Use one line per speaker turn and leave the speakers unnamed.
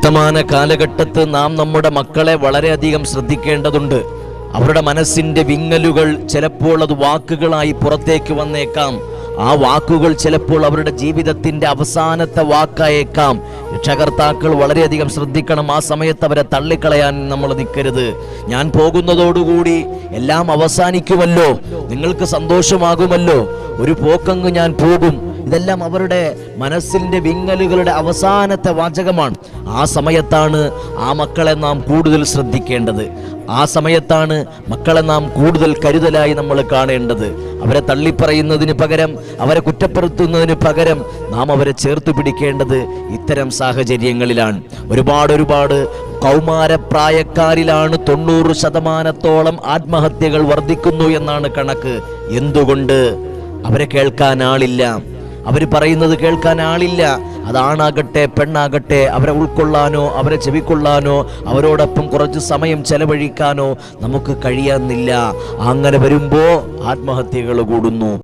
വർത്തമാന കാലഘട്ടത്ത് നാം നമ്മുടെ മക്കളെ വളരെയധികം ശ്രദ്ധിക്കേണ്ടതുണ്ട്. അവരുടെ മനസ്സിന്റെ വിങ്ങലുകൾ ചിലപ്പോൾ അത് വാക്കുകളായി പുറത്തേക്ക് വന്നേക്കാം. ആ വാക്കുകൾ ചിലപ്പോൾ അവരുടെ ജീവിതത്തിന്റെ അവസാനത്തെ വാക്കായേക്കാം. രക്ഷകർത്താക്കൾ വളരെയധികം ശ്രദ്ധിക്കണം. ആ സമയത്ത് അവരെ തള്ളിക്കളയാൻ നമ്മൾ നിൽക്കരുത്. ഞാൻ പോകുന്നതോടുകൂടി എല്ലാം അവസാനിക്കുമല്ലോ, നിങ്ങൾക്ക് സന്തോഷമാകുമല്ലോ, ഒരു പോക്കങ്ങ് ഞാൻ പോകും, ഇതെല്ലാം അവരുടെ മനസ്സിന്റെ വിങ്ങലുകളുടെ അവസാനത്തെ വാചകമാണ്. ആ സമയത്താണ് ആ മക്കളെ നാം കൂടുതൽ ശ്രദ്ധിക്കേണ്ടത്. ആ സമയത്താണ് മക്കളെ നാം കൂടുതൽ കരുതലായി നമ്മൾ കാണേണ്ടത്. അവരെ തള്ളിപ്പറയുന്നതിന് പകരം, അവരെ കുറ്റപ്പെടുത്തുന്നതിന് പകരം നാം അവരെ ചേർത്ത് പിടിക്കേണ്ടത് ഇത്തരം സാഹചര്യങ്ങളിലാണ്. ഒരുപാട് കൗമാരപ്രായക്കാരിലാണ് 90% ആത്മഹത്യകൾ വർദ്ധിക്കുന്നു എന്നാണ് കണക്ക്. എന്തുകൊണ്ട്? അവരെ കേൾക്കാൻ ആളില്ല, അവർ പറയുന്നത് കേൾക്കാൻ ആളില്ല. അതാണാകട്ടെ പെണ്ണാകട്ടെ, അവരെ ഉൾക്കൊള്ളാനോ അവരെ ചെവിക്കൊള്ളാനോ അവരോടൊപ്പം കുറച്ച് സമയം ചെലവഴിക്കാനോ നമുക്ക് കഴിയുന്നില്ല. അങ്ങനെ വരുമ്പോൾ ആത്മഹത്യകൾ കൂടുന്നു.